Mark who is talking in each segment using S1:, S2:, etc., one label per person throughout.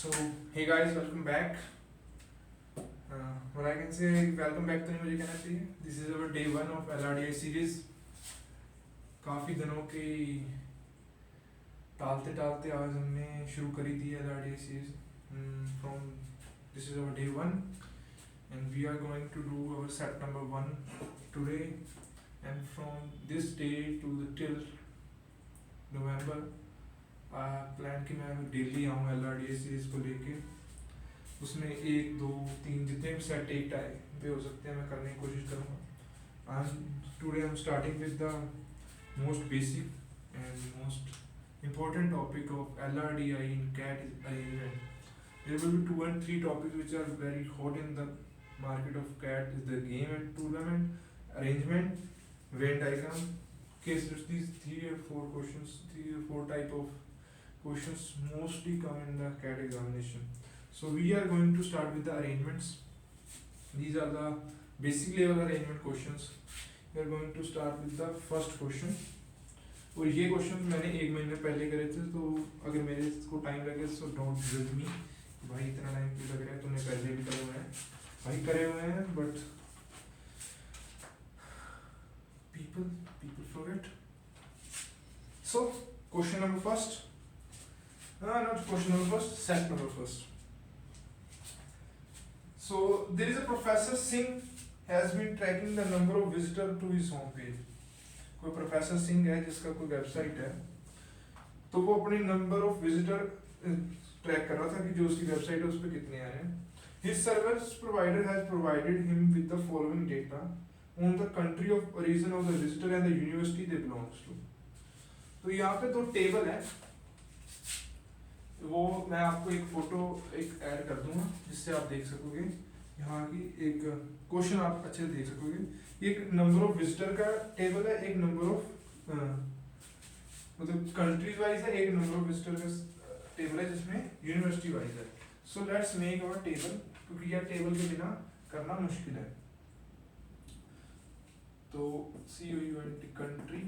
S1: So, hey guys, welcome back. What I can say, welcome back तो नहीं मुझे कहना चाहिए. This is our day one of LRDI series. काफ़ी दिनों की टालते टालते आज हमने शुरू करी थी LRDI series. From this is our day one, and we are going to do our set number one today. And from this day to the till November, plan कि मैं डेली आऊँ LRDI सीरीज को लेके. उसमें एक दो तीन जितने भी सेट एक टाइम पे हो सकते हैं मैं करने की कोशिश करूँगा. Today I am starting with the most basic and most important topic of LRDI in CAT is arrangement. There will be 2 and 3 topics which are very hot in the market of CAT is the game and tournament, arrangement, Venn diagram. Case these 3 or 4 questions, 3 or 4 type of questions mostly come in the CAT examination. So we are going to start with the arrangements. These are the basic level arrangement questions. We are going to start with the first question. और ये question मैंने 1 महीने पहले करे थे, तो अगर मेरे को टाइम लगे तो डोंट जज मी भाई इतना टाइम क्यों लग रहा है, तुमने पहले भी करे हुए हैं. भाई करे हुए हैं but people forget. So question number first, not question number first, set number first. So there is a Professor Singh has been tracking the number of visitors to his home page. कोई professor Singh है जिसका कोई website है, तो वो अपने number of visitor track कर रहा था कि जो उसकी वेबसाइट है उस पर कितने आ रहे हैं. His service provider has provided him with the following data on the country of origin of the visitor and the university they belongs to. तो यहाँ पे 2 टेबल है, वो मैं आपको एक फोटो एक ऐड कर दूंगा जिससे आप देख सकोगे. यहाँ की एक क्वेश्चन आप अच्छे से देख सकोगे. एक नंबर ऑफ विजिटर का टेबल है, एक नंबर ऑफ मतलब कंट्रीज वाइज है, एक नंबर ऑफ विजिटर का टेबल है जिसमें यूनिवर्सिटी वाइज है. So let's make our table, क्योंकि यह टेबल के बिना करना मुश्किल है. तो COUNT कंट्री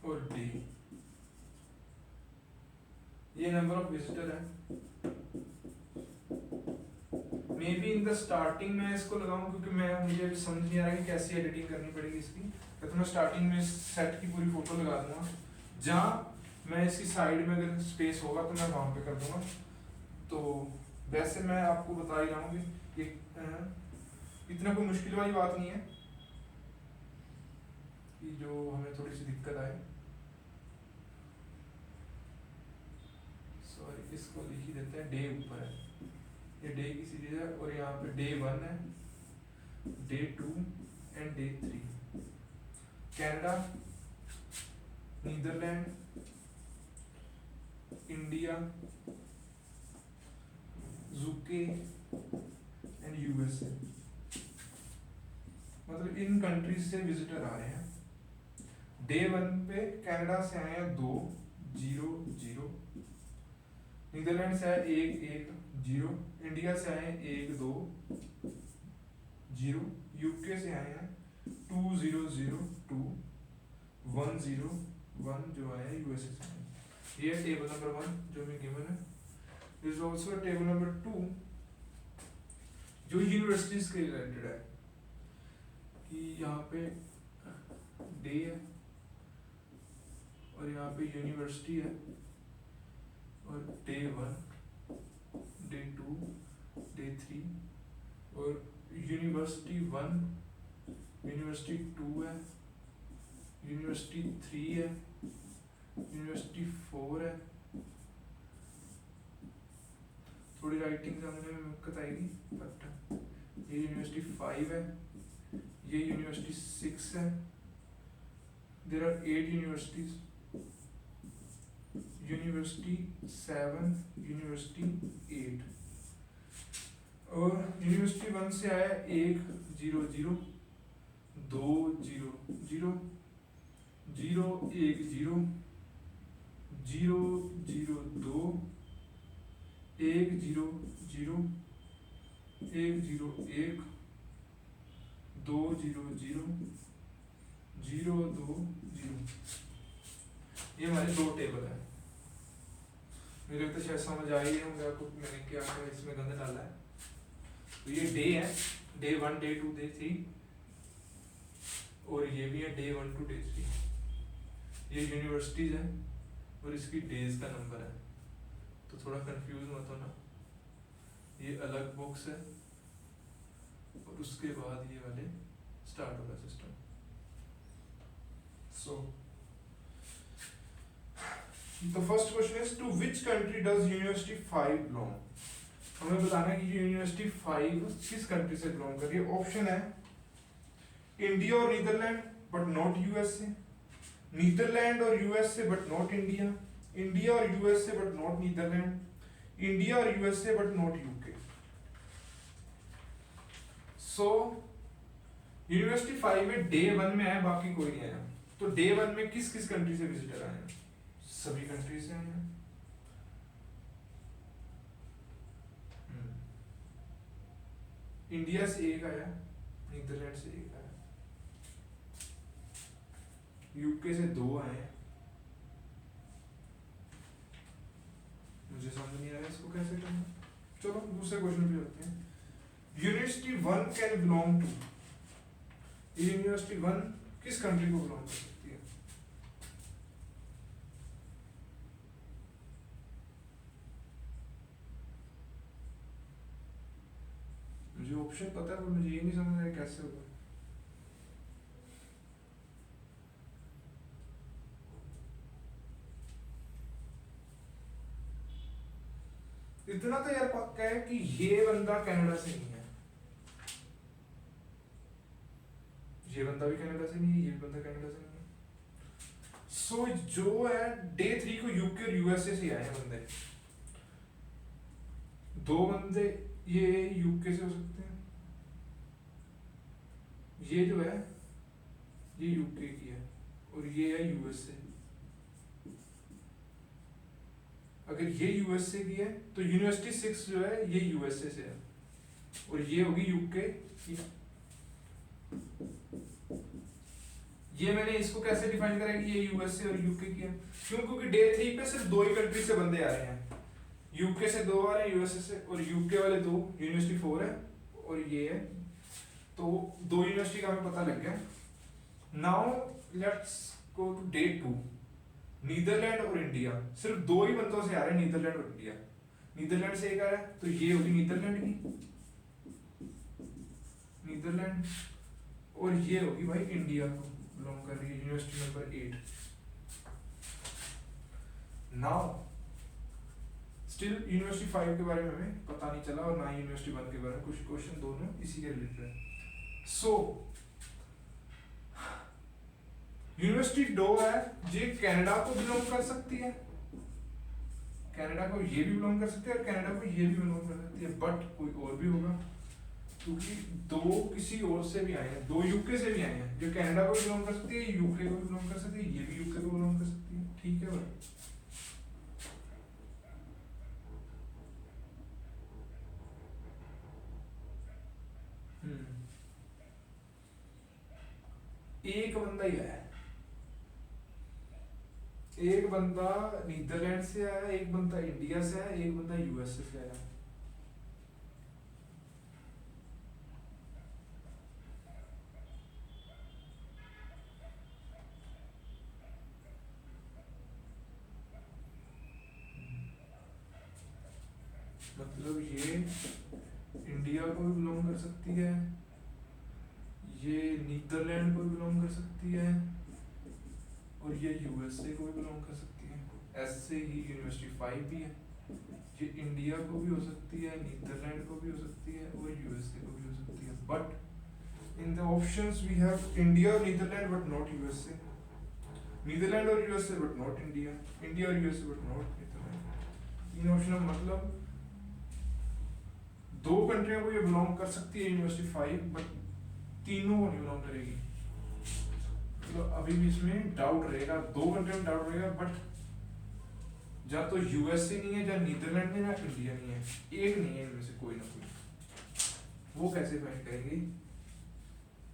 S1: और डे, ये नंबर ऑफ विजिटर है. May be in the starting में इसको लगाऊं, क्योंकि मुझे समझ नहीं आ रहा कि कैसे एडिटिंग करनी पड़ेगी इसकी. तो मैं स्टार्टिंग में सेट की पूरी फोटो लगा दूंगा. जहाँ मैं इसकी साइड में अगर स्पेस होगा तो मैं वहां पे कर दूंगा. तो वैसे मैं आपको बता ही रहा हूँ कि इतना कोई मुश्किल वाली बात नहीं है कि जो हमें थोड़ी सी दिक्कत आए. सॉरी, इसको लिख ही देते हैं. डे ऊपर है, ये डे की सीरीज है, और यहाँ पे डे 1 है, day 2 and day 3. Canada, Netherland, India, UK and USA. मतलब इन कंट्रीज से विजिटर आ रहे हैं. डे 1 पे कनाडा से आए हैं 2 0 0, नीदरलैंड से आए 1 1 0, इंडिया से आए 1 2 0, यूके से आए हैं 2 0 0 2 1 0 1 जो आया USA से. ये टेबल नंबर 1 जो मैं गिवन है. This is also table number 2 जो यूनिवर्सिटीज के रिलेटेड है, कि यहाँ पे डे है और यहाँ पे यूनिवर्सिटी है, और डे 1 डे 2 डे 3, और यूनिवर्सिटी 1 यूनिवर्सिटी 2 है, यूनिवर्सिटी 3 है, यूनिवर्सिटी 4 है. थोड़ी राइटिंग समझने में दिक्कत आएगी, बट ये यूनिवर्सिटी 5 है, ये यूनिवर्सिटी 6 है. There are 8 universities, university 7, university 8, और यूनिवर्सिटी 1 से आया 1 0 0 2 0 0 0 1 0 0 0 2 1 0 0 1 0 1 2 0 0 0 2 0. ये हमारे 2 टेबल है. मुझे लगता है शायद समझ आ ही होंगे आपको मैंने क्या क्या इसमें गंद डाला है। तो ये डे है, डे 1 डे 2 डे 3, और ये भी है डे 1 टू डे 3। ये यूनिवर्सिटीज है और इसकी डेज का नंबर है, तो थोड़ा कंफ्यूज मत होना। ये अलग बॉक्स है और उसके बाद ये वाले स्टार्ट होगा system. So the first question is to which country does university 5 belong. हमें बताना है कि यूनिवर्सिटी 5 किस कंट्री से बिलोंग कर रही है। ऑप्शन है इंडिया और Netherland but not USA, Netherland और USA but not India, India और USA but not Netherland, India और USA but not UK. So university 5 में डे 1 में आया, बाकी कोई नहीं आया। तो डे 1 में किस किस कंट्री से विजिटर आए हैं? सभी कंट्री से आए हैं। इंडिया से एक आया, नीदरलैंड से एक आया, यूके से 2 आए हैं। मुझे समझ नहीं आ रहा इसको कैसे करना। चलो दूसरे क्वेश्चन पे चलते हैं। University 1 can belong to, university 1 किस कंट्री को बिलोंग कर सकती है? मुझे ऑप्शन पता है पर मुझे ये नहीं समझ आ रहा कैसे होगा। इतना तो यार पक्का है कि ये बंदा कनाडा से नहीं है, ये बंदा भी कनाडा से नहीं है, ये भी बंदा कनाडा से नहीं है। सो जो है डे 3 को यूके और यूएसए से आए हैं बंदे। 2 बंदे ये यूके से हो सकते हैं, ये जो है ये यूके की है और ये है यूएसए। अगर ये यूएसए की है तो यूनिवर्सिटी 6 जो है ये यूएसए से है और ये होगी यूके की। ये मैंने इसको कैसे डिफाइन करा कि ये यूएसए और यूके की है? क्यों? क्योंकि डे 3 पे सिर्फ 2 ही कंट्री से बंदे आ रहे हैं, यूके से 2 आ रहे हैं, यूएसए से, और यूके वाले 2, यूनिवर्सिटी 4 है और ये है। तो 2 यूनिवर्सिटी का हमें पता लग गया। Now let's go to day 2। Netherland और इंडिया, सिर्फ 2 ही बंदों से आ रहे हैं, नीदरलैंड और इंडिया। नीदरलैंड से एक आ रहा है तो ये होगी नीदरलैंड की, नीदरलैंड, और ये होगी भाई इंडिया को बिलोंग कर रही है, university number 8। Now still university 5 के बारे में हमें पता नहीं चला और ना यूनिवर्सिटी 1 के बारे में। कुछ क्वेश्चन दोनों इसी के रिलेटेड है। सो यूनिवर्सिटी 2 है, ये कनाडा को बिलोंग कर सकती है, कनाडा को ये भी बिलोंग कर सकती है और कनाडा को ये भी बिलोंग कर सकती है, बट कोई और भी होगा क्योंकि 2 किसी और से भी आए हैं, 2 यूके से भी आए हैं। जो कनाडा को बिलोंग कर सकती है, यूके को बिलोंग कर सकती है, ये भी यूके को बिलोंग कर सकती है। ठीक है भाई। एक बंदा ही आया, एक बंदा नीदरलैंड से आया, एक बंदा इंडिया से आया, एक बंदा यूएसए से आया। मतलब ये इंडिया को भी बिलोंग कर सकती है, ये नीदरलैंड को भी बिलोंग कर सकती है और ये यूएसए को भी बिलोंग कर सकती है। ऐसे ही यूनिवर्सिटी 5 भी है, ये इंडिया को भी हो सकती है, नीदरलैंड को भी हो सकती है और यूएसए को भी हो सकती है। But in the options we have India और Netherland but not USA, Netherland और USA but not India, India और यूएसए बट नॉट नीदरलैंड। इन ऑप्शन मतलब 2 कंट्रियों को ये बिलोंग कर सकती है यूनिवर्सिटी 5, बट तीनों को नहीं बिलोंग करेगी। तो अभी भी इसमें डाउट रहेगा, 2 कंट्री में डाउट रहेगा, बट या तो यूएसए नहीं है, या नीदरलैंड नहीं है, या इंडिया नहीं है, एक नहीं है इनमें से कोई ना कोई। वो कैसे फाइंड करेंगे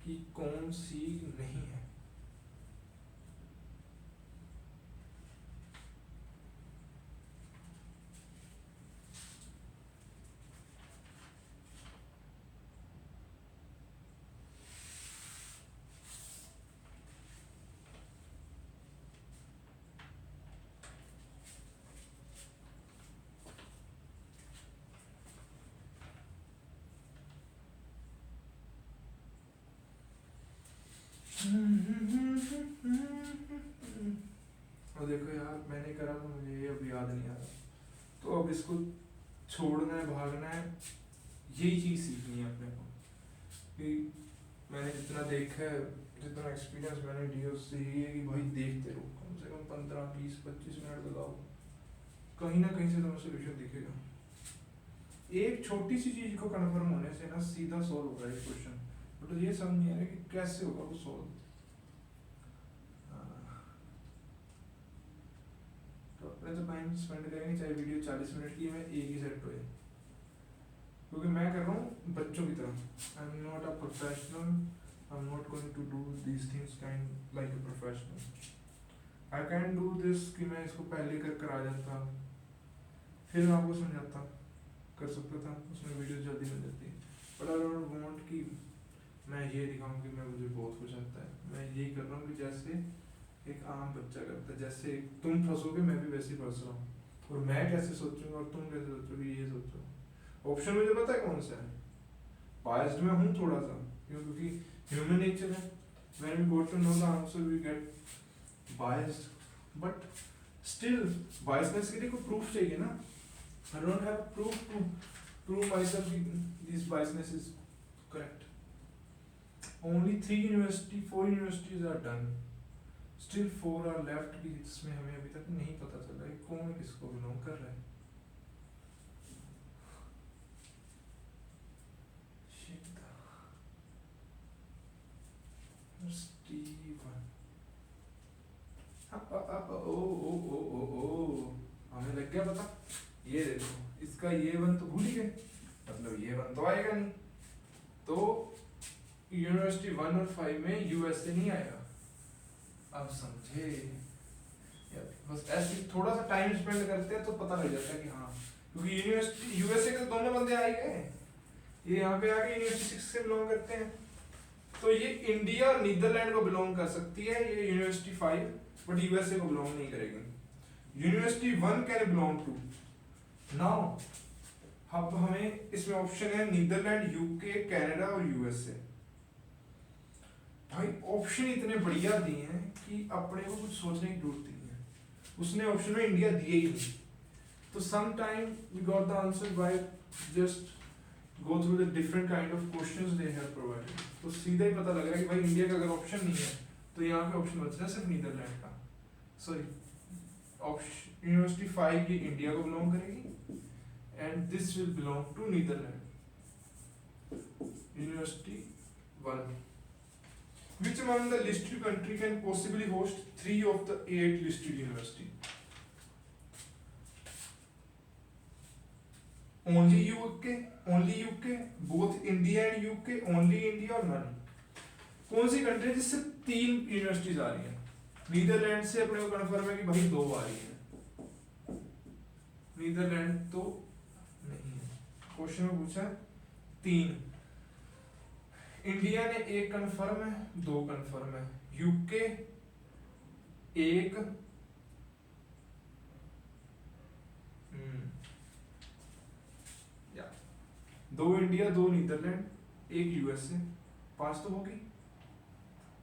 S1: कि कौन सी नहीं है? यार मैंने करा था, मुझे ये अब याद नहीं आ रहा, तो अब इसको छोड़ना है, भागना है, यही चीज़ सीखनी है अपने को। कि मैंने जितना देखा है, जितना एक्सपीरियंस मैंने लिया, उससे यही है कि भाई देखते रहो, कम से कम 15 20 25 मिनट लगाओ, कहीं ना कहीं से तुम्हें सोल्यूशन दिखेगा। एक छोटी सी चीज को कन्फर्म होने से ना सीधा सॉल्व होगा एक क्वेश्चन, बट ये समझ नहीं आ रहा कि कैसे होगा वो सॉल्व। तो अपने तो टाइम स्पेंड करेंगे, चाहे वीडियो 40 मिनट की, मैं एक ही सेट होए, क्योंकि मैं कर रहा हूँ बच्चों की तरह। I am not a professional, I am not going to do these things kind like a professional. I can do this कि मैं इसको पहले कर आ जाता, फिर मैं आपको समझाता, कर सकता था, उसमें वीडियो जल्दी मिल जाती। बट आई डोंट वांट कि मैं ये दिखाऊं कि मैं, मुझे बहुत कुछ आता है। मैं यही कर रहा हूँ कि जैसे एक आम बच्चा करता है, जैसे तुम फंसोगे मैं भी वैसे ही फंस रहा हूँ, और मैं कैसे सोचूंगा और तुम कैसे सोचोगे ये सोचो। ऑप्शन मुझे पता है कौन सा है, बायस्ड में हूँ थोड़ा सा, क्योंकि ह्यूमन नेचर है। When we got to know the answer we get biased, but still biasness के लिए कोई प्रूफ चाहिए ना। I don't have proof to prove myself this biasness is correct. Only 4 universities are done. Still 4 are left, जिसमें हमें अभी तक नहीं पता चल रहा है कौन किसको बिलोंग कर रहा है। Steven. हमें लग गया पता। ये देखो, इसका ये वन तो भूल ही गए, मतलब ये वन तो आएगा नहीं, तो यूनिवर्सिटी 1 और 5 में यूएसए नहीं आएगा। अब समझे यार, बस ऐसे थोड़ा सा टाइम स्पेंड करते हैं तो पता लग जाता है कि हाँ, क्योंकि यूनिवर्सिटी यूएसए के तो दोनों बंदे आ ही गए, ये यहाँ पे आके यूनिवर्सिटी 6 से बिलोंग करते हैं, तो ये इंडिया और नीदरलैंड को बिलोंग कर सकती है ये यूनिवर्सिटी 5, बट यूएसए को बिलोंग नहीं करेगी। University 1 can belong to now. अब हमें इसमें ऑप्शन है नीदरलैंड, यूके, कनाडा और यूएसए। भाई ऑप्शन इतने बढ़िया दिए हैं कि अपने को कुछ सोचने की जरूरत नहीं है। उसने ऑप्शन में इंडिया दिए ही नहीं, तो some time we got the answer by just go through the different kind of questions they have provided. तो सीधा ही पता लग रहा है कि भाई इंडिया का अगर ऑप्शन नहीं है तो यहाँ पे ऑप्शन बच रहा है सिर्फ नीदरलैंड का। सॉरी, ऑप्शन यूनिवर्सिटी 5 ये इंडिया को बिलोंग करेगी, and this will belong to Netherlands. University 1. Which among the listed country can possibly host 3 of the 8 listed university? Only UK, both India and UK, only India or none? कौन सी country जिससे 3 universities आ रही हैं? Netherlands से अपने को confirm है कि भाई 2 आ रही है, नीदरलैंड तो नहीं है। क्वेश्चन में पूछा 3, इंडिया ने 1 कंफर्म है, 2 कंफर्म है, यूके 1, या 2 इंडिया, 2 नीदरलैंड, 1 यूएसए, 5 तो होगी,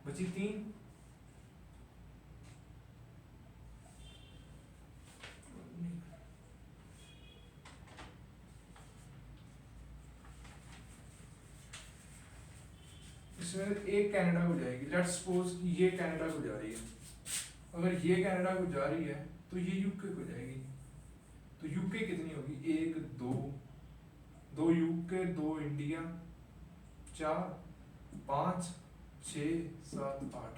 S1: बची 3। इसमें एक कनाडा को जाएगी, लेट्स सपोज ये कनाडा को जा रही है, अगर ये कनाडा को जा रही है तो ये यूके को जाएगी, तो यूके कितनी होगी? 1 2 2 यूके, 2 इंडिया, 4 5 6 7 8।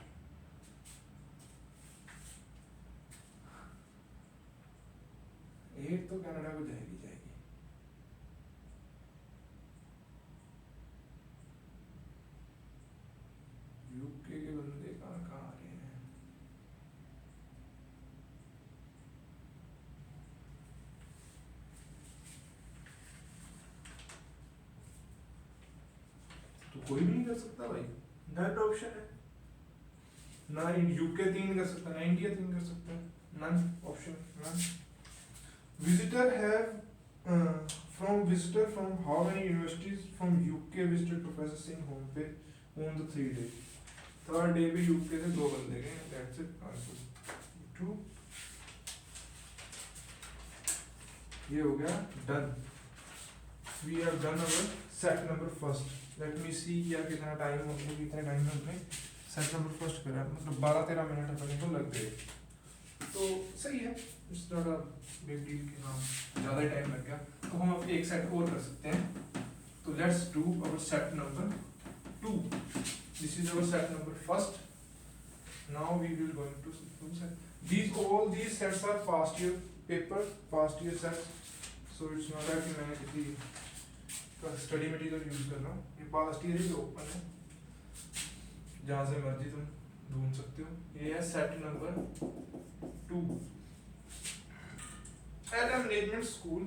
S1: एक तो कनाडा को जाएगी। यूके के बंदे कहाँ कहाँ आ रहे हैं? तो कोई भी नहीं कर सकता भाई, नन ऑप्शन है ना। यूके 3 कर सकता है, ना इंडिया 3 कर सकता है, none option, none. Visitor have visitor from how many universities from UK visited professors in home पे on the 3 days? 3rd day पे यूके से 2 बंदे गए, that's it, answer 2। ये हो गया done. We have done our set number first. Let me see यार कितना टाइम हो गया, कितने टाइम में हमने सेट नंबर फर्स्ट करा, मतलब 12-13 मिनट अपने को लग गए। तो सही है, it's not a big deal कि हाँ ज़्यादा टाइम लग गया। तो हम अब एक सेट और कर सकते हैं। तो let's do our set number 2। This is our set number first. Now we will going to do set. All these sets are past year paper, past year sets. So it's not that कि मैं किसी का study material use कर रहा हूँ, ये past year ही open है, जहाँ से मर्जी तुम ढूंढ सकते हो। ये है set number 2। At a management school,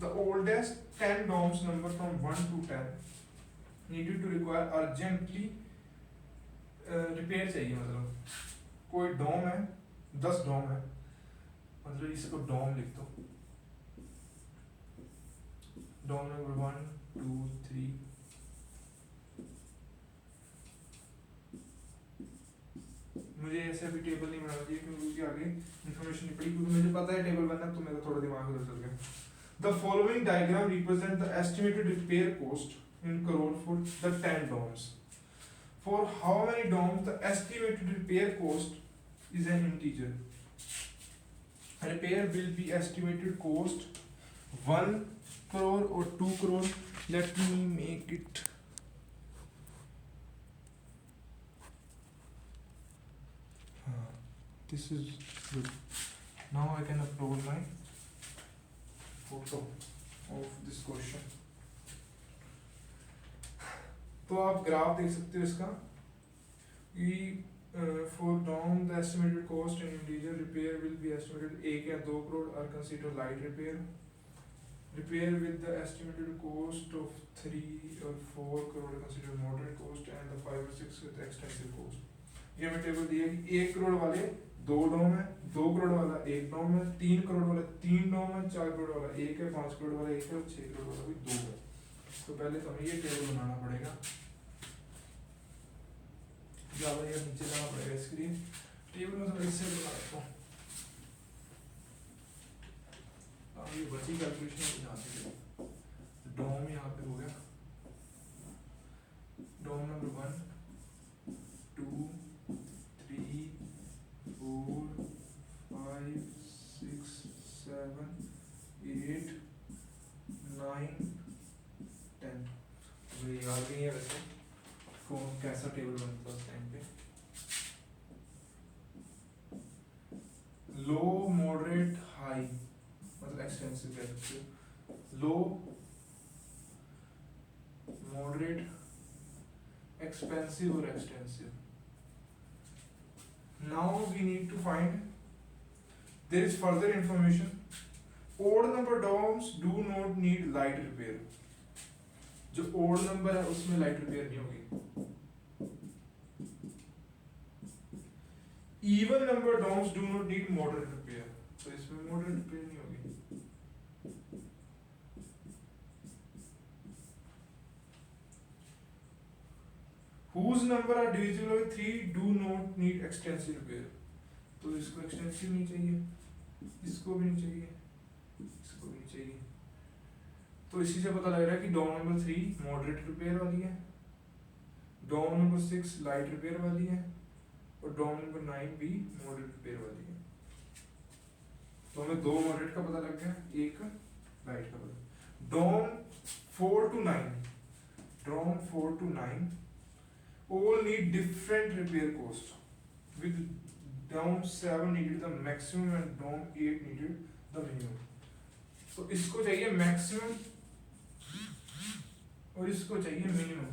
S1: the oldest 10 dorms number from 1 to 10 needed to require urgently repair चाहिए। मतलब कोई डॉम है, 10 डॉम है, मतलब इसको डॉम लिख दो। Dome number 1 2 3। मुझे ऐसे अभी टेबल नहीं बनाना चाहिए क्योंकि आगे इन्फॉर्मेशन नहीं पड़ी, क्योंकि मुझे पता है टेबल बनना, तो मेरा थोड़ा दिमाग उधर चल गया। The following diagram represent the estimated repair cost in crore for the 10 domes. For how many domes the estimated repair cost is an integer. Repair will be estimated cost 1 crore or 2 crore. Let me make it. This is good. Now I can upload my photo of this question. तो आप graph देख सकते हो इसका कि for dome the estimated cost in integer repair will be estimated 1 या 2 crore are consider light repair with the estimated cost of 3 और 4 crore consider moderate cost and the 5 और 6 विद एक्सटेंसिव कॉस्ट। ये हमें टेबल दिया कि 1 करोड़ वाले 2 डॉम है, 2 करोड़ वाला 1 डॉम है, 3 करोड़ वाला 3 डॉम है, 4 करोड़ वाला 1 है, 5 करोड़ वाला 1 है और 6 करोड़ वाला भी 2 है। तो पहले तो हमें ये टेबल बनाना पड़ेगा, ज़्यादा या नीचे जाना पड़ेगा इसके लिए। टेबल में थोड़ा इससे बना देता हूँ, अब ये बची कैलकुलेशन यहाँ से। डॉम यहाँ पे हो गया, डॉम नंबर 1 2 3 4 5 6 7 8 9 10। मुझे याद नहीं है वैसे कौन कैसा टेबल बनता है उस टाइम पे। लो मॉडरेट हाई मतलब एक्सटेंसिव कह सकते हो, लो मॉडरेट एक्सपेंसिव और extensive. Now we need to find, there is further information. Odd number domes do not need light repair. जो ओड नंबर है उसमें लाइट रिपेयर नहीं होगी। Even number domes do not need moderate repair, तो इसमें moderate repair नहीं होगी। whose number are divisible by 3 do not need extensive repair, तो इसको एक्सटेंसिव नहीं चाहिए, इसको भी नहीं चाहिए, इसको भी नहीं चाहिए। तो इसी से पता लग रहा है कि डॉम नंबर 3 मॉडरेट रिपेयर वाली है, डॉम नंबर 6 लाइट रिपेयर वाली है और डॉम नंबर 9 भी मॉडरेट रिपेयर वाली है। तो हमें 2 मॉडरेट का पता लग गया, 1 लाइट का पता। Dome 4 to 9, dome 4 to 9 all need different repair cost, with DOM 7 needed the maximum and DOM 8 needed the minimum। तो इसको चाहिए मैक्सिमम और इसको चाहिए मिनिमम,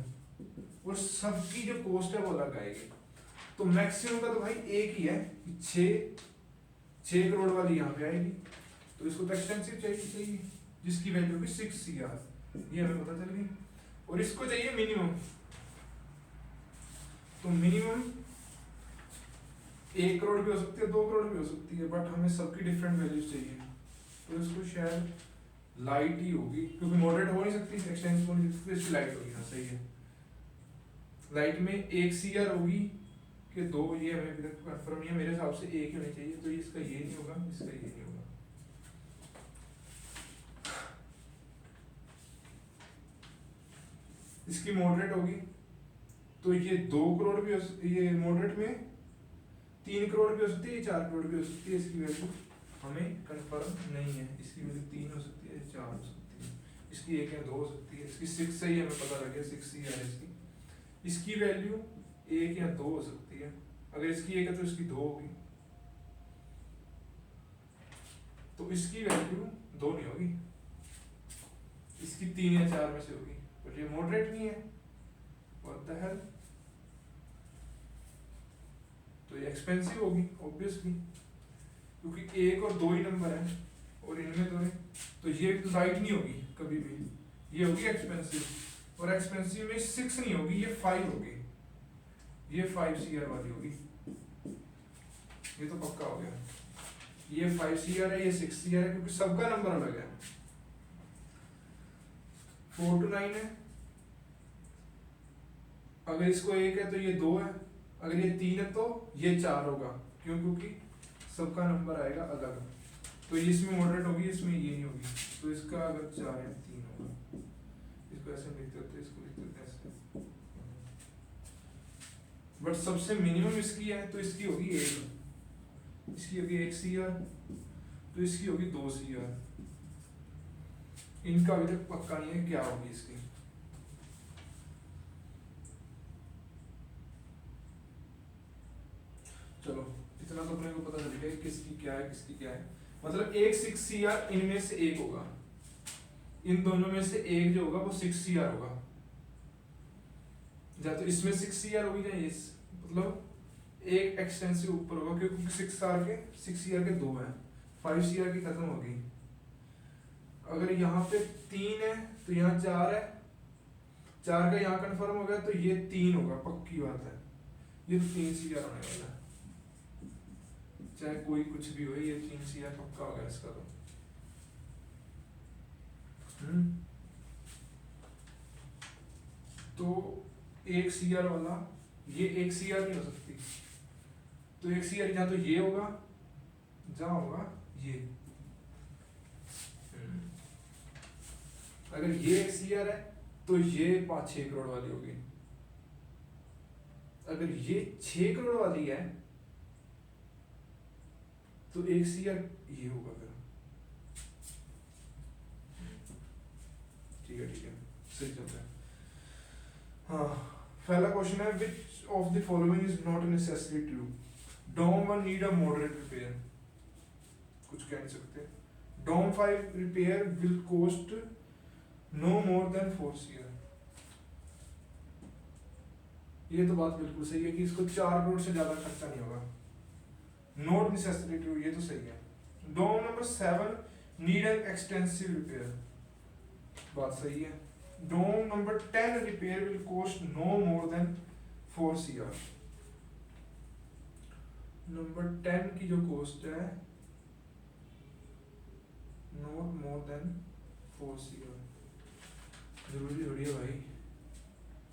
S1: और सबकी जो कॉस्ट है वो अलग आएगी। तो मैक्सिमम का तो भाई एक ही है, 6 करोड़ वाली यहाँ पे आएगी, तो इसको तो एक्सटेंसिव चाहिए जिसकी वैल्यू भी 6 CR, ये हमें पता चल गई। और इसको चाहिए मिनिमम, तो मिनिमम 1 करोड़ भी हो सकती है, 2 करोड़ भी हो सकती है, बट हमें सबकी डिफरेंट वैल्यूज चाहिए। तो इसको शायद लाइट ही होगी, क्योंकि मॉडरेट हो नहीं सकती, एक्सटेंसिव हो नहीं सकती, इसकी लाइट होगी। हाँ सही है, लाइट में 1 CR होगी कि 2, ये हमें अभी तक कंफर्म नहीं है, मेरे हिसाब से 1 होनी चाहिए। तो इसका ये नहीं होगा, इसका ये नहीं होगा। इसकी मॉडरेट होगी, तो ये 2 करोड़ भी ये मॉडरेट में 3 करोड़ भी हो सकती है, 4 करोड़ भी हो सकती है। इसकी वैल्यू हमें कंफर्म नहीं है। इसकी वैल्यू 3 हो सकती है, 4 हो सकती है, इसकी 1 या 2 हो सकती है, इसकी 6 से ही हमें पता लग गया 6 ही है इसकी वैल्यू 1 या 2 हो सकती है। अगर इसकी 1 है तो इसकी 2 होगी, तो इसकी वैल्यू 2 नहीं होगी, इसकी 3 या 4 में से होगी, बट ये मॉडरेट नहीं है। व्हाट द हेल, तो ये एक्सपेंसिव होगी ऑब्वियसली, क्योंकि 1 और 2 ही नंबर है और इनमें तो है, तो ये राइट नहीं होगी कभी भी, ये होगी एक्सपेंसिव। और एक्सपेंसिव में 6 नहीं होगी, ये 5 होगी, ये 5 CR वाली होगी, ये तो पक्का हो गया। ये 5 CR है, ये 6 CR है, क्योंकि सबका नंबर अलग है। 4 to 9 है, अगर इसको 1 है तो ये 2 है, अगर ये 3 है तो ये 4 होगा, क्यों? क्योंकि सबका नंबर आएगा अलग, तो ये इसमें मॉडरेट होगी, इसमें ये नहीं होगी, तो इसका अगर 4 है 3 होगा। इसको ऐसे लिखते होते, इसको लिखते होते ऐसे, बट सबसे मिनिमम इसकी है तो इसकी होगी 1, इसकी होगी 1 CR, तो इसकी होगी 2 CR। इनका अभी तक पक्का नहीं है क्या होगी इसकी। चलो इतना तो अपने को पता चल गया किसकी क्या है, किसकी क्या है। मतलब 1 6 CR इनमें से एक होगा, इन दोनों में से एक जो होगा वो 6 CR होगा, या तो इसमें 6 CR होगी या इस, मतलब एक एक्सटेंसिव ऊपर होगा, क्योंकि 6 CR के 2 हैं, 5 CR की खत्म होगी। अगर यहाँ पे 3 है तो यहाँ 4 है, 4 का यहाँ कंफर्म हो गया तो ये 3 होगा, पक्की बात है, ये तो 3 CR होने वाला है, चाहे कोई कुछ भी हो, ये 3 CR पक्का हो गया इसका तो। तो 1 CR वाला, ये 1 CR नहीं हो सकती, तो 1 CR जहाँ तो ये होगा, जहाँ होगा ये, अगर ये 1 CR है तो ये 5-6 करोड़ वाली होगी, अगर ये 6 करोड़ वाली है तो 1 CR ये होगा फिर। ठीक है सही चल रहा है। हाँ, पहला क्वेश्चन है, which of the following is not necessarily true? DOM 1 need a moderate repair, कुछ कह नहीं सकते। DOM 5 repair will cost no more than 4 CR, ये तो बात बिल्कुल सही है कि इसको 4 करोड़ से ज्यादा खर्चा नहीं होगा। नॉट नेसेसरी ट्रू, ये तो सही है। DOM number 7 need an extensive repair, बात सही है। DOM number 10 repair will cost no more than 4 CR, number 10 की जो कॉस्ट है नॉट मोर देन 4 CR। जरूरी थोड़ी है भाई,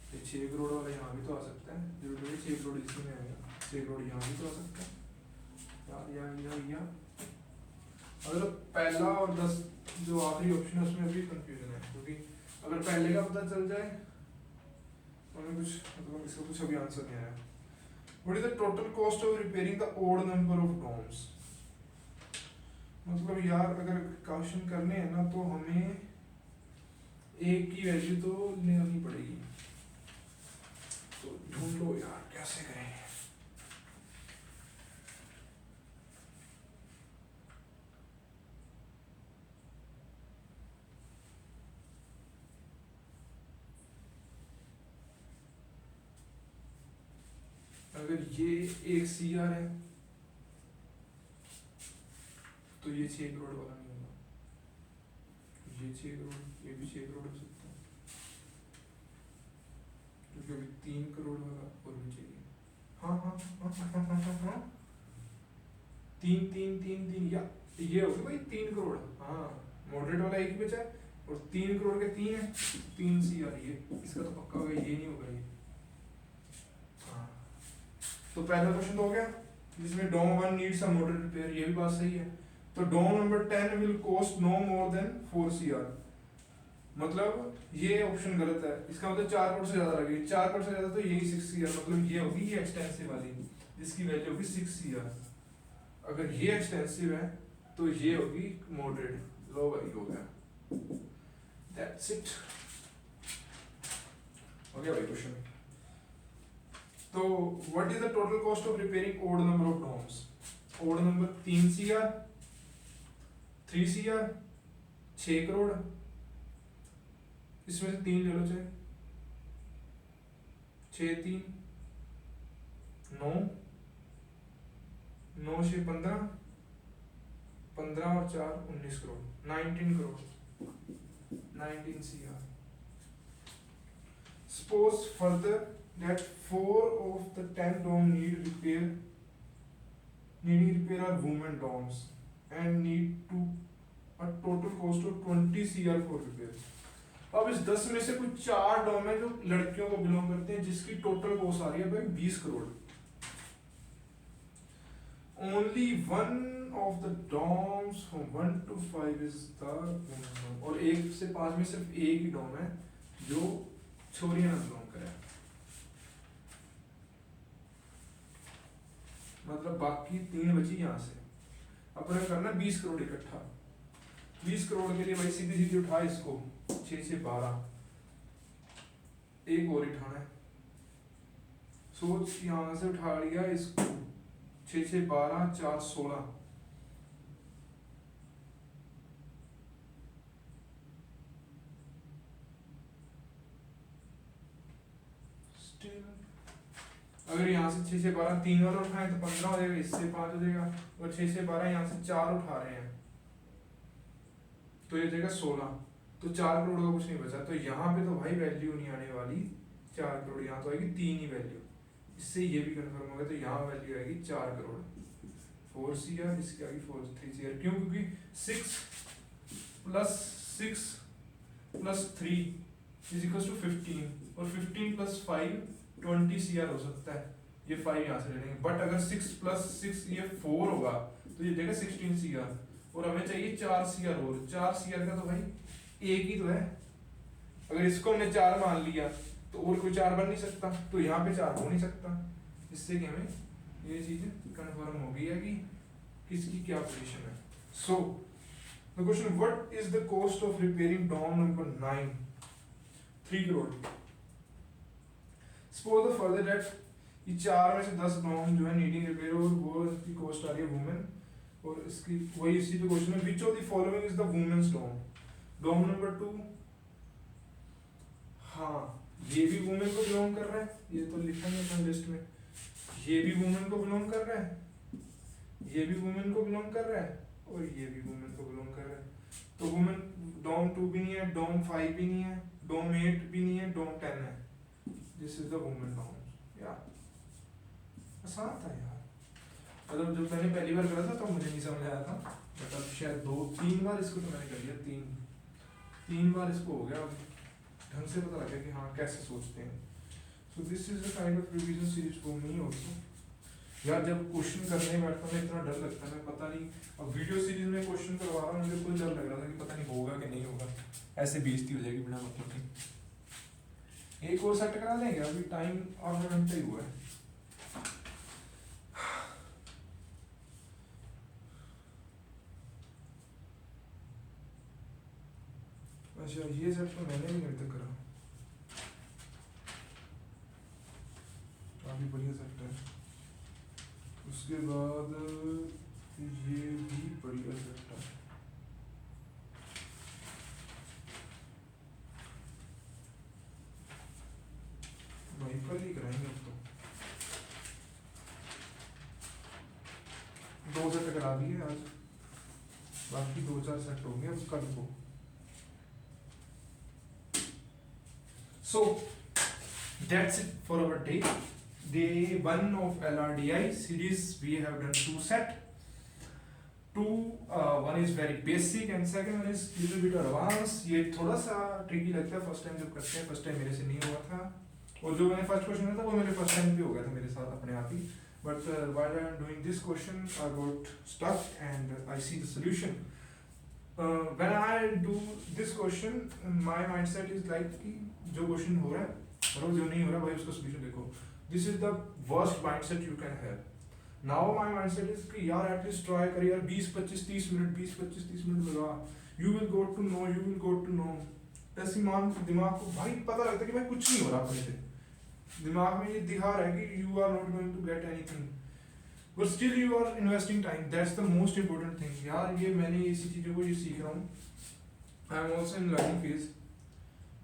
S1: ये 6 करोड़ वाला यहाँ भी तो आ सकता है, जरूरी है 6 करोड़ इसी में आएगा, 6 करोड़ यहाँ भी तो आ सकता है या अगर पहला और 10 जो आखिरी ऑप्शन है उसमें अभी कंफ्यूजन है, क्योंकि अगर पहले का पता चल जाए तो हमें कुछ, मतलब इसका कुछ अभी आंसर नहीं आया। What is the total cost of repairing the odd number of domes? मतलब यार अगर क्वेश्चन करने हैं ना तो हमें एक की वैल्यू तो लेनी पड़ेगी, तो ढूंढो यार कैसे करें। अगर ये 1 CR है तो ये 6 करोड़ वाला नहीं होगा, ये 6 करोड़, ये भी 6 करोड़ हो सकता है, क्योंकि अभी 3 करोड़ वाला और भी चाहिए। हाँ 3 या ये होगा भाई 3 करोड़, हाँ मॉडरेट वाला एक ही बचा है और 3 करोड़ के 3 है, 3 CR, ये इसका तो पक्का होगा, ये नहीं होगा ये। तो पहला क्वेश्चन तो हो गया जिसमें DOM 1 needs a moderate repair, ये भी बात सही है। तो DOM number 10 will cost no more than 4 CR, मतलब ये ऑप्शन गलत है, इसका मतलब 4 करोड़ से ज्यादा लगेगी, 4 करोड़ से ज्यादा तो यही 6 CR, मतलब ये होगी ये एक्सटेंसिव वाली जिसकी वैल्यू होगी 6 CR। अगर ये एक्सटेंसिव है तो ये होगी मॉडरेट, लो भाई हो गया, दैट्स इट, हो गया भाई क्वेश्चन। तो what is the total cost of repairing odd number of domes? Odd number 3 CR, 3 CR, 6 crore, इसमें से 3 ले लो चाहे, 6 3 9, 9 6 15, 15 और 4 19 crore, 19 crore, 19 CR। Suppose further that 4 of the 10 dome needing repair are women domes and need to a total cost of 20 CR for repair। अब इस 10 में से कुछ 4 डोम है जो लड़कियों को बिलोंग करते हैं जिसकी टोटल कॉस्ट आ रही है भाई 20 crore. Only one of the domes from 1 to 5 is the women dome, और 1 से 5 में सिर्फ एक ही डोम है जो छोरियां बिलोंग करे, मतलब बाकी 3 बची यहाँ से। अपने करना 20 करोड़ इकट्ठा, 20 करोड़ के लिए भाई सीधी सीधी उठा इसको 6 से 12, एक और उठाना है, सोच यहाँ से उठा लिया इसको 6 से 12 4 16, अगर यहाँ से 6 से 12 3 और उठाएं तो 15 हो जाएगा, इससे 5 हो जाएगा, और 6 से 12 यहाँ से 4 उठा रहे हैं तो ये हो जाएगा 16, तो 4 करोड़ का कुछ नहीं बचा। तो यहाँ पे तो भाई वैल्यू नहीं आने वाली 4 करोड़, यहाँ तो आएगी 3 ही वैल्यू, इससे ये भी कंफर्म हो गया। तो यहाँ वैल्यू आएगी 4 करोड़, 4 CR, इसकी आएगी 3 CR। क्यों? क्योंकि 6 + 6 + 3 इज इक्वल टू 15, और 15 + 5 20 CR हो सकता है, ये 5 यहाँ से ले लेंगे। बट अगर 6 + 6 ये 4 होगा तो ये देगा 16 CR, और हमें चाहिए 4 CR और 4 CR का तो भाई एक ही तो है, अगर इसको हमने 4 मान लिया तो और कोई 4 बन नहीं सकता, तो यहाँ पे 4 हो नहीं सकता, जिससे कि हमें ये चीज कंफर्म हो गई है कि किसकी क्या पोजीशन है। So the question, what is the cost of repairing dome number 9? 3 crore. Suppose the further that ये 4 में से 10 डॉम जो है नीडिंग रिपेयर, और वो की कॉस्ट आ रही है वुमेन, और इसकी वही इसी पे क्वेश्चन है, which of the following is the women's dome? Dome number 2, हाँ ये भी वुमेन को बिलोंग कर रहा है, ये तो लिखेंगे अपने लिस्ट में, ये भी वुमेन को बिलोंग कर रहा है, ये भी वुमेन को बिलोंग कर रहा है, और ये भी वुमेन को बिलोंग कर रहा है। तो वुमेन डॉम 2 भी नहीं है, डॉम 5 भी नहीं है, डॉम 8 भी नहीं है, डॉम 10 है, this is the women dome. यार आसान था यार, मतलब जब मैंने पहली बार करा था तो मुझे नहीं समझ आया था, बट अब शायद 2-3 बार इसको तो मैंने कर लिया, 3 बार इसको हो गया, अब ढंग से पता लगा कि हाँ कैसे सोचते हैं। So this is the kind of revision series for me also. यार जब क्वेश्चन करने बैठता हूँ इतना डर लगता है, मैं पता नहीं, अब वीडियो सीरीज में क्वेश्चन करवा रहा हूँ मुझे कोई डर लग रहा था कि पता नहीं होगा कि नहीं होगा, ऐसे बेइज्जती हो जाएगी बिना मतलब की। एक और सेट करा लेंगे, अभी टाइम आधा घंटा ही हुआ है। अच्छा ये सेट तो मैंने भी नहीं तक करा, काफी बढ़िया सेट है। उसके बाद ये भी बढ़िया सेट है, वही कल ही कराएंगे। अब तो 2 सेट करा दिए आज, बाकी 2-4 सेट हो गए अब कल को। So that's it for our day 1 of LRDI series. We have done 2 set. One is very basic and second one is little bit advanced. ये थोड़ा सा tricky लगता है फर्स्ट टाइम जब करते हैं, फर्स्ट टाइम मेरे से नहीं हुआ था, और जो मैंने फर्स्ट क्वेश्चन था वो मेरे फर्स्ट टाइम पे हो गया था मेरे साथ अपने आप ही, but while I am doing this question I got stuck and I see the solution when I do this question, my mindset is like कि जो क्वेश्चन हो रहा है करो, जो नहीं हो रहा भाई उसका सोल्यूशन देखो. This is the worst mindset you can have. Now my mindset is कि यार एटलीस्ट ट्राई कर यार 20-25-30 मिनट लगा. You will go to know. ऐसी मान दिमाग को भाई पता लगता है कि भाई कुछ नहीं हो रहा अपने से. दिमाग में ये दिखा रहा है कि you are not going to get anything. But still you are investing time. That's the most important thing. यार ये मैंने इसी चीज़ों को ये सीख रहा हूँ. I am also in learning phase.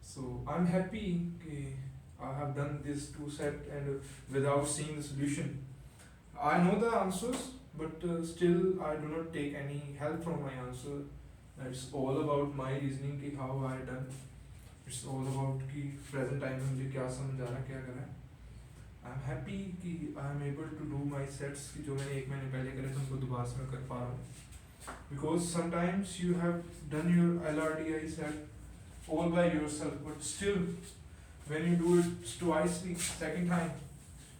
S1: So I'm happy कि I have done this 2 set and without seeing the solution. I know the answers, but still I do not take any help from my answer. It's all about my reasoning कि how I done. It's all about कि present time में मुझे क्या समझ आ रहा है, क्या करना है. I'm happy कि I am able to do my sets कि जो मैंने 1 महीने पहले करे थे उनको दोबारा से मैं कर पा रहा हूँ. Because sometimes you have done your LRDI set all by yourself, but still when you do it twice, second time,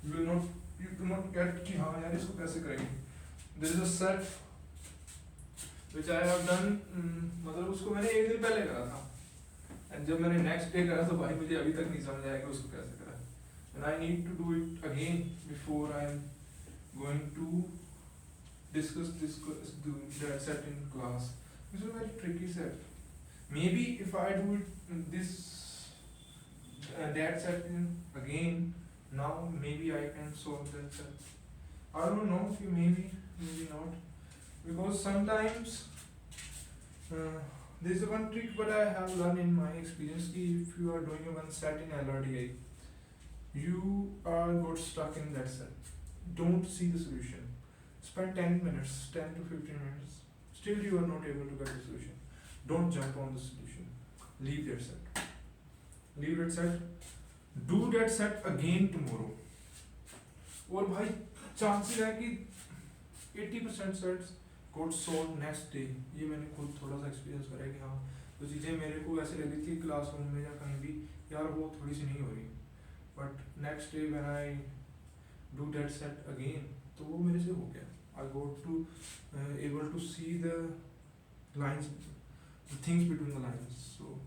S1: you do not get कि हाँ यार इसको कैसे करेंगे. There is a set which I have done, मतलब उसको मैंने 1 दिन पहले करा था. And जब मैंने next day करा तो भाई मुझे अभी तक नहीं समझ आया कि उसको कैसे करा. And I need to do it again before I am going to discuss that set in class. This is a very tricky set. Maybe if I do it that set in again now, maybe I can solve that set. I don't know if maybe not, because sometimes there is one trick what I have learned in my experience. If you are doing a one set in LRDI, you are got stuck in that set. Don't see the solution. Spend 10 minutes, 10 to 15 minutes. Still you are not able to get the solution. Don't jump on the solution. Leave that set. Leave that set. Do that set again tomorrow. और भाई chances है कि 80% sets got solved next day. ये मैंने खुद थोड़ा सा experience करा है कि हाँ तो चीज़ें मेरे को ऐसे लगी थी क्लासरूम में या कहीं भी यार वो थोड़ी सी नहीं हो रही. But next day when I do that set again, तो वो मेरे से हो गया. I got to able to see the lines, the things between the lines. So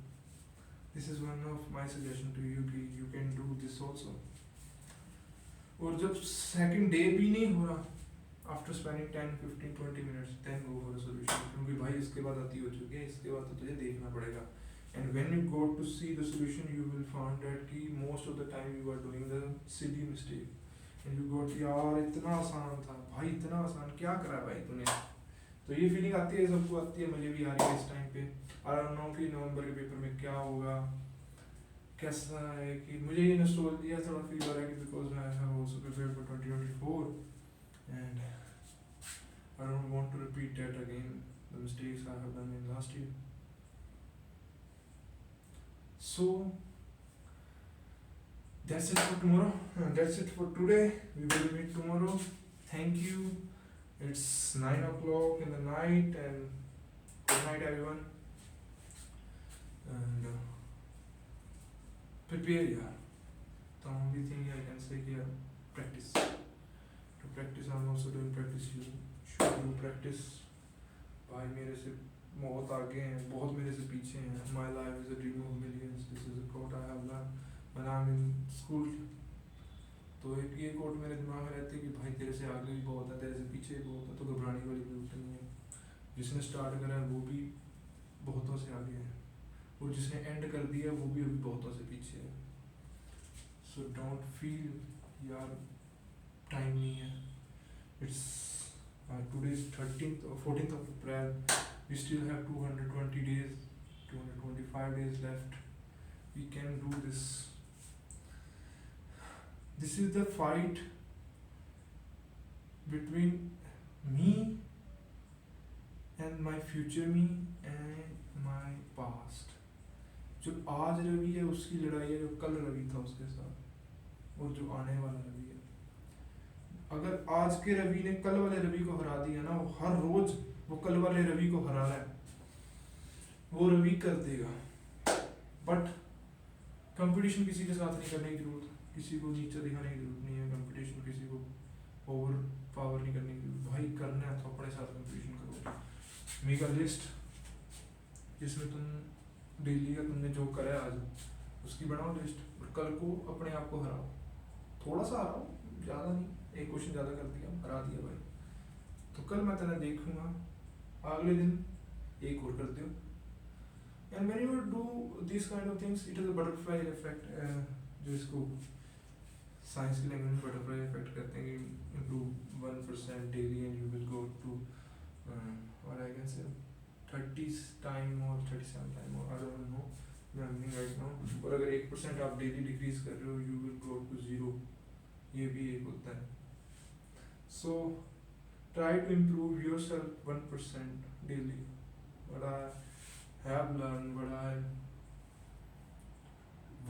S1: this is one of my suggestion to you कि you can do this also. और जब second day भी नहीं हो रहा, after spending 10, 15, 20 minutes, then go for a solution. क्योंकि भाई इसके बाद आती हो चुकी है, इसके बाद तो तुझे देखना पड़ेगा. And when you go to see the solution, you will find that कि most of the time you are doing the silly mistake. And you got यार इतना आसान था, भाई इतना आसान क्या करा भाई तूने. तो ये फीलिंग आती है, सबको आती है, मुझे भी आ रही है इस टाइम पे. I don't know कि नवंबर के पेपर में क्या होगा, कैसा है कि मुझे ये नॉस्टैल्जिया थोड़ा फील हो रहा है कि because I have also prepared for 2024 and I don't want to repeat that again, the mistakes I have done in last year. So that's it for tomorrow. That's it for today. We will meet tomorrow. Thank you. It's 9 o'clock in the night and good night everyone. And prepare yaar. The only thing I can say here, practice. To practice, I'm also doing practice. You should do practice. भाई मेरे से बहुत आगे हैं, बहुत मेरे से पीछे हैं. My life is a dream of millions. This is a quote I have learned when I'm in school. तो एक ये कोट मेरे दिमाग में रहती है कि भाई तेरे से आगे भी बहुत है, तेरे से पीछे भी बहुत है, तो घबराने वाली जरूरत नहीं है. जिसने स्टार्ट करा है वो भी बहुतों से आगे है, और जिसने एंड कर दिया वो भी अभी बहुतों से पीछे है. सो डोंट फील यार टाइम नहीं है. It's today is 13th or 14th of April. We still have 220 days, 225 days left. We can do this. This is the fight between me and my future me and my past. जो आज रवि है उसकी लड़ाई है जो कल रवि था उसके साथ, और जो आने वाला रवि है. अगर आज के रवि ने कल वाले रवि को हरा दिया ना, वो हर रोज वो कल वाले रवि को हरा रहा है, वो रवि कर देगा. बट कंपटीशन किसी के साथ नहीं करने की जरूरत, किसी को नीचे दिखाने की जरूरत नहीं है. कंपटीशन किसी को ओवर पावर नहीं करने की जरूरत. भाई करना है तो अपने साथ कंपटीशन करो. मेक अ लिस्ट जिसमें तुम डेली का तुमने जो करा है आज उसकी बनाओ लिस्ट, और कल को अपने आप को हराओ, थोड़ा सा हराओ, ज़्यादा नहीं, एक क्वेश्चन ज़्यादा कर दिया, हरा दिया भाई, तो कल मैं तेना देखूंगा, अगले दिन एक और कर दियो। And when you do this kind of things, it is a butterfly effect, जो इसको साइंस की लैंग्वेज में बटरफ्लाई इफेक्ट कहते हैं, कि improve 1% daily and you will go to what I can say 30 time or 37 time or I don't know memory right now, और अगर 1% आप डेली डिक्रीज कर रहे हो, you will go to 0, ये भी एक होता है। So try to improve yourself 1% daily, what I have learned, what I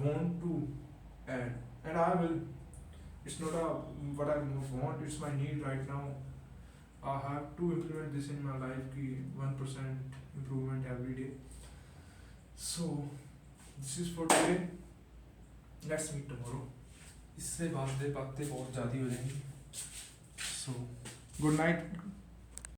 S1: want to add, and I will, it's not a what I want, it's my need right now. I have to implement this in my life की 1% improvement every day. So this is for today. Let's meet tomorrow. इससे बातें बहुत ज़्यादा हो जाएंगी. So good night.